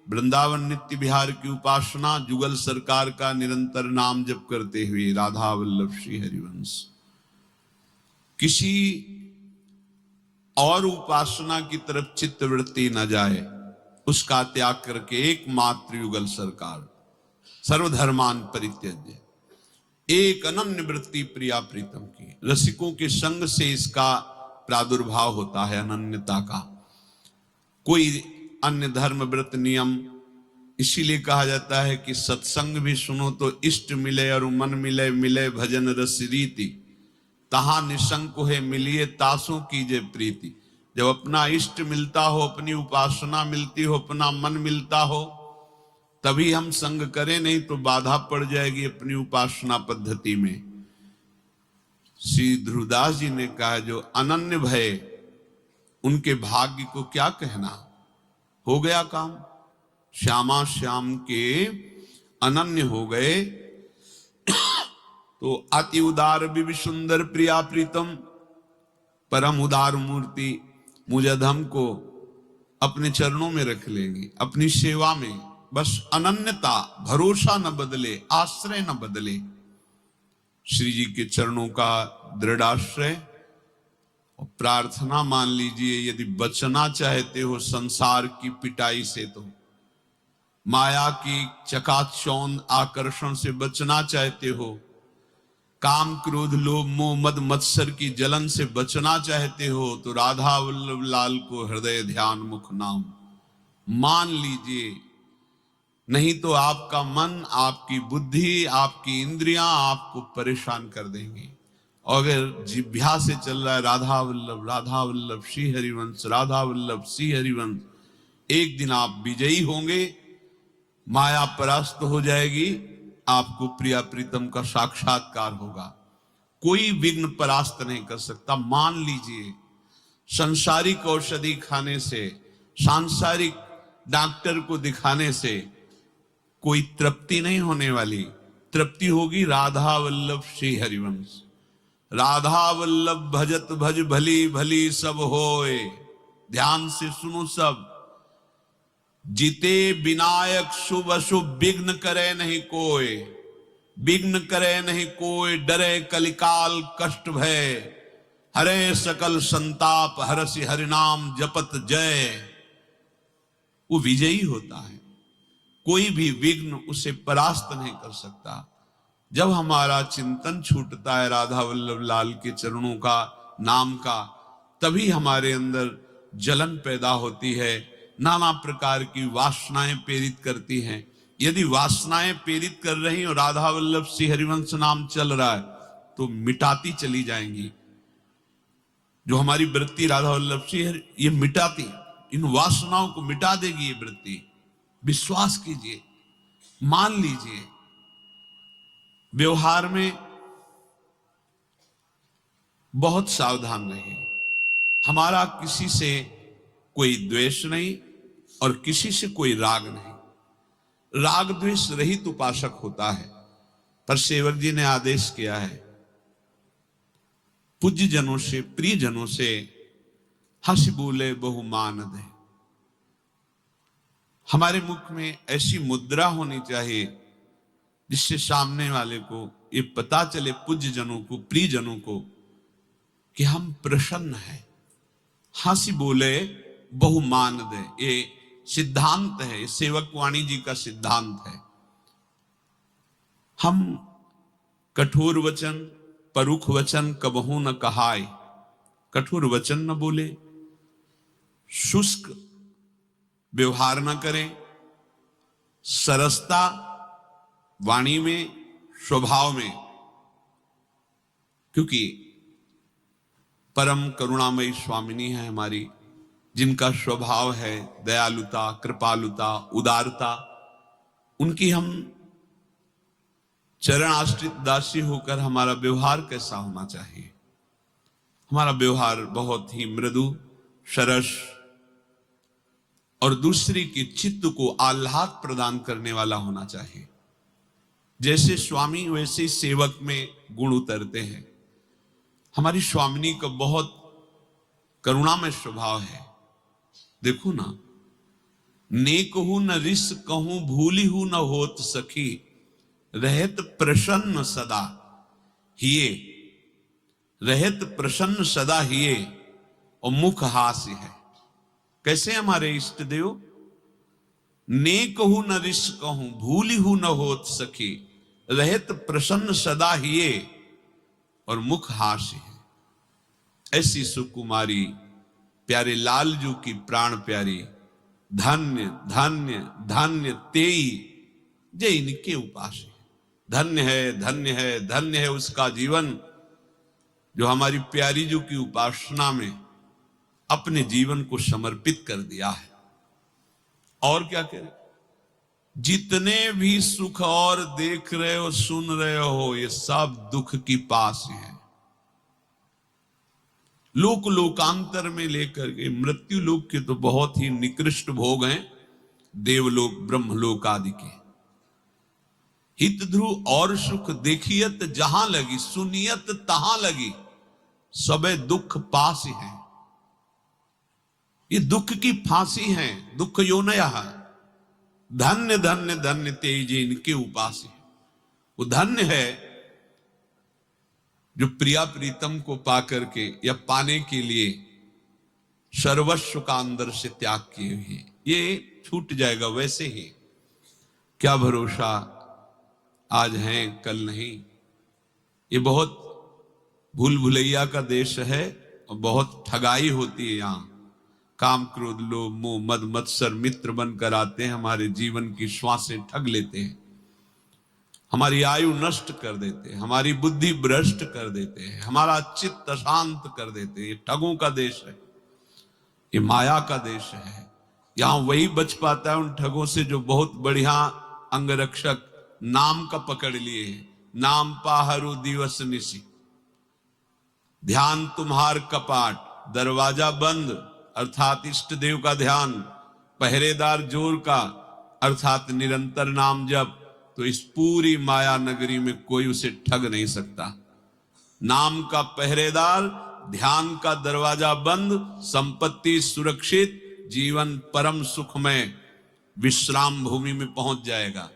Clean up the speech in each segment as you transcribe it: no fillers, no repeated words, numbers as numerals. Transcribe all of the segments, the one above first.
वृंदावन नित्य विहार की उपासना, जुगल सरकार का निरंतर नाम जप करते हुए राधा वल्लभ श्री हरिवंश। किसी और उपासना की तरफ चित्तवृत्ति न जाए, उसका त्याग करके एकमात्र युगल सरकार, सर्वधर्मान परित्यज्य, एक अनन्य वृत्ति प्रिया प्रीतम की। रसिकों के संग से इसका प्रादुर्भाव होता है, अनन्यता का। कोई अन्य धर्म व्रत नियम, इसीलिए कहा जाता है कि सत्संग भी सुनो तो इष्ट मिले और मन मिले, मिले भजन रस रीति, तहां निशंक है मिलिए तासों कीजे प्रीति। जब अपना इष्ट मिलता हो, अपनी उपासना मिलती हो, अपना मन मिलता हो, तभी हम संग करें, नहीं तो बाधा पड़ जाएगी अपनी उपासना पद्धति में। श्री ध्रुवदास जी ने कहा, जो अनन्य भय, उनके भाग्य को क्या कहना, हो गया काम। श्यामा श्याम के अनन्य हो गए तो अति उदार विवि सुंदर प्रिया प्रीतम, परम उदार मूर्ति मुझधम को अपने चरणों में रख लेंगी, अपनी सेवा में। बस अनन्यता, भरोसा न बदले, आश्रय न बदले, श्री जी के चरणों का दृढ़ आश्रय और प्रार्थना मान लीजिए। यदि बचना चाहते हो संसार की पिटाई से, तो माया की चकाचौंध आकर्षण से बचना चाहते हो, काम क्रोध लोभ मोह मद मत्सर की जलन से बचना चाहते हो, तो राधा वल्लभ लाल को हृदय ध्यान मुख नाम मान लीजिए। नहीं तो आपका मन, आपकी बुद्धि, आपकी इंद्रियां आपको परेशान कर देंगी। और अगर जिभ्या से चल रहा है राधा वल्लभ श्री हरिवंश, राधा वल्लभ श्री हरिवंश, एक दिन आप विजयी होंगे, माया परास्त हो जाएगी, आपको प्रिया प्रीतम का साक्षात्कार होगा। कोई विघ्न परास्त नहीं कर सकता, मान लीजिए। संसारिक औषधि खाने से, सांसारिक डॉक्टर को दिखाने से कोई तृप्ति नहीं होने वाली। तृप्ति होगी राधा वल्लभ श्री हरिवंश। राधा वल्लभ भजत भज भली भली सब होए। ध्यान से सुनो सब। जीते विनायक शुभ अशुभ विघ्न करे नहीं कोय, विघ्न करे नहीं कोय, डरे कलिकाल कष्ट भय, हरे सकल संताप हरसि हरिनाम जपत जय। वो विजयी होता है, कोई भी विघ्न उसे परास्त नहीं कर सकता। जब हमारा चिंतन छूटता है राधा वल्लभ लाल के चरणों का, नाम का, तभी हमारे अंदर जलन पैदा होती है, नाना प्रकार की वासनाएं प्रेरित करती हैं। यदि वासनाएं प्रेरित कर रही और राधा वल्लभ श्री हरिवंश नाम चल रहा है, तो मिटाती चली जाएंगी। जो हमारी वृत्ति राधा वल्लभ श्री हरि, ये मिटाती, इन वासनाओं को मिटा देगी ये वृत्ति। विश्वास कीजिए, मान लीजिए। व्यवहार में बहुत सावधान रहिए। हमारा किसी से कोई द्वेष नहीं और किसी से कोई राग नहीं। राग द्वेष रहित उपासक होता है। पर सेवक जी ने आदेश किया है, पूज्य जनों से, प्रिय जनों से हंस बोले बहुमान दे। हमारे मुख में ऐसी मुद्रा होनी चाहिए जिससे सामने वाले को ये पता चले, पूज्य जनों को, प्रिय जनों को, कि हम प्रसन्न हैं। हंसी बोले बहुमान दे, ये सिद्धांत है, सेवक वाणी जी का सिद्धांत है। हम कठोर वचन, परुख वचन कबहू न कहाय, कठोर वचन न बोले, शुष्क व्यवहार न करें, सरसता वाणी में, स्वभाव में। क्योंकि परम करुणामयी स्वामिनी है हमारी, जिनका स्वभाव है दयालुता, कृपालुता, उदारता। उनकी हम चरण आश्रित दासी होकर हमारा व्यवहार कैसा होना चाहिए? हमारा व्यवहार बहुत ही मृदु, सरस और दूसरे के चित्त को आह्लाद प्रदान करने वाला होना चाहिए। जैसे स्वामी वैसे ही सेवक में गुण उतरते हैं। हमारी स्वामिनी का बहुत करुणामय स्वभाव है। देखो ना, नेक हूं न रिस कहूं, भूली हूं न होत सखी, रहत प्रसन्न सदा हिये, रहत प्रसन्न सदा हिये, और मुख हास्य है। कैसे हमारे इष्ट देव? नेक हूं न रिस कहूं, भूली हूं न होत सखी, रहत प्रसन्न सदा हिये, और मुख हास्य है। ऐसी सुकुमारी प्यारे लालजू की प्राण प्यारी, धन्य धन्य धन्य तेई जे इनके उपास है। धन्य है, धन्य है, धन्य है उसका जीवन जो हमारी प्यारी जू की उपासना में अपने जीवन को समर्पित कर दिया है। और क्या करें? जितने भी सुख और देख रहे हो, सुन रहे हो, ये सब दुख की पास है। लोक लोकांतर में लेकर के मृत्यु लोक के तो बहुत ही निकृष्ट भोग हैं, देवलोक ब्रह्मलोक आदि के। हित ध्रुव और सुख देखियत जहां लगी, सुनियत तहां लगी, सबे दुख पास है। ये दुख की फांसी है, दुख योनया। धन्य धन्य धन्य तेज इनके उपास है। वो धन्य है जो प्रिया प्रीतम को पा करके या पाने के लिए सर्वस्व का अंदर से त्याग किए हुए। ये छूट जाएगा वैसे ही। क्या भरोसा, आज है कल नहीं। ये बहुत भूल भुलैया का देश है और बहुत ठगाई होती है यहाँ। काम क्रोध लोभ मोह मद मत्सर मित्र बनकर आते हैं, हमारे जीवन की श्वासें ठग लेते हैं, हमारी आयु नष्ट कर देते हैं, हमारी बुद्धि भ्रष्ट कर देते हैं, हमारा चित्त अशांत कर देते हैं। ये ठगों का देश है, ये माया का देश है। यहां वही बच पाता है उन ठगों से जो बहुत बढ़िया अंगरक्षक नाम का पकड़ लिए हैं। नाम पाहरु दिवस निसी, ध्यान तुम्हार कपाट, दरवाजा बंद अर्थात इष्ट देव का ध्यान, पहरेदार जोर का अर्थात निरंतर नाम जप, तो इस पूरी माया नगरी में कोई उसे ठग नहीं सकता। नाम का पहरेदार, ध्यान का दरवाजा बंद, संपत्ति सुरक्षित, जीवन परम सुखमय विश्राम भूमि में पहुंच जाएगा।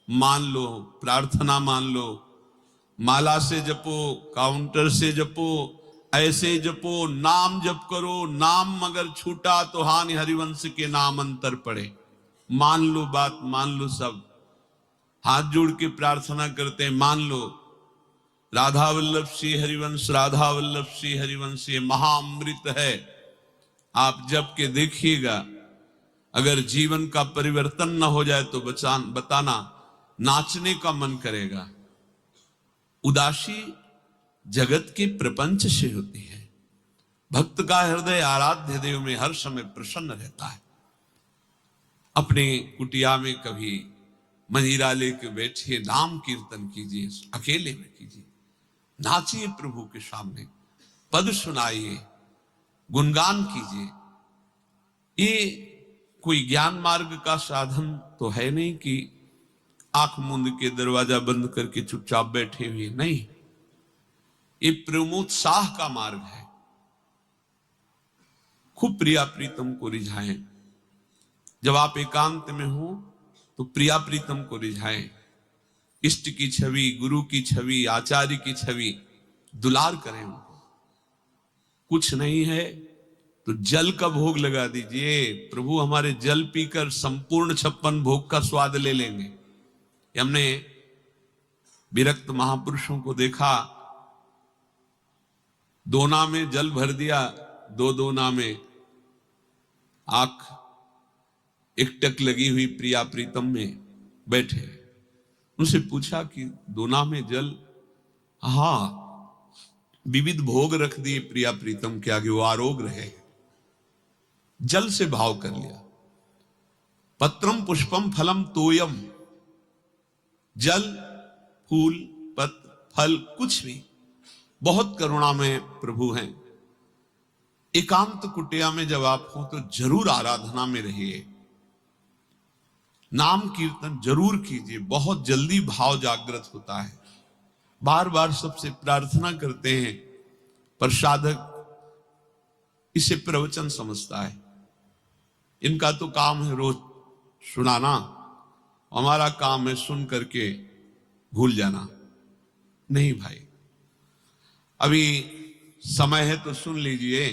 मान लो, प्रार्थना मान लो, माला से जपो, काउंटर से जपो, ऐसे जपो, नाम जप करो। नाम अगर छूटा तो हानि हरिवंश के नाम अंतर पड़े। मान लो बात, मान लो सब। हाथ जोड़ के प्रार्थना करते हैं, मान लो राधा वल्लभ श्री हरिवंश, राधा वल्लभ श्री हरिवंश ये महाअमृत है। आप जप के देखिएगा, अगर जीवन का परिवर्तन न हो जाए तो बताना, नाचने का मन करेगा। उदासी जगत के प्रपंच से होती है। भक्त का हृदय आराध्य देव में हर समय प्रसन्न रहता है। अपने कुटिया में कभी मंजीरा लेके बैठिए, नाम कीर्तन कीजिए, अकेले में कीजिए, नाचिए प्रभु के सामने, पद सुनाइए, गुणगान कीजिए। ये कोई ज्ञान मार्ग का साधन तो है नहीं कि आंख मूंद के दरवाजा बंद करके चुपचाप बैठे हुए, नहीं। ये प्रेमोत्साह का मार्ग है। खूब प्रिया प्रीतम को रिझाएं। जब आप एकांत में हो तो प्रिया प्रीतम को रिझाएं। इष्ट की छवि, गुरु की छवि, आचार्य की छवि दुलार करें उनको। कुछ नहीं है तो जल का भोग लगा दीजिए। प्रभु हमारे जल पीकर संपूर्ण 56 भोग का स्वाद ले लेंगे। हमने विरक्त महापुरुषों को देखा, दोना में जल भर दिया, दो दोना में आंख एकटक लगी हुई प्रिया प्रीतम में बैठे। उनसे पूछा कि दोना में जल? हाँ, विविध भोग रख दिए प्रिया प्रीतम के आगे, वो आरोग रहे। जल से भाव कर लिया। पत्रम पुष्पम फलम तोयम, जल फूल पत्र फल कुछ भी, बहुत करुणा में प्रभु हैं। एकांत कुटिया में जब आप हो तो जरूर आराधना में रहिए, नाम कीर्तन जरूर कीजिए। बहुत जल्दी भाव जागृत होता है। बार बार सबसे प्रार्थना करते हैं, पर साधक इसे प्रवचन समझता है। इनका तो काम है रोज सुनाना, हमारा काम है सुन करके भूल जाना। नहीं भाई, अभी समय है तो सुन लीजिए,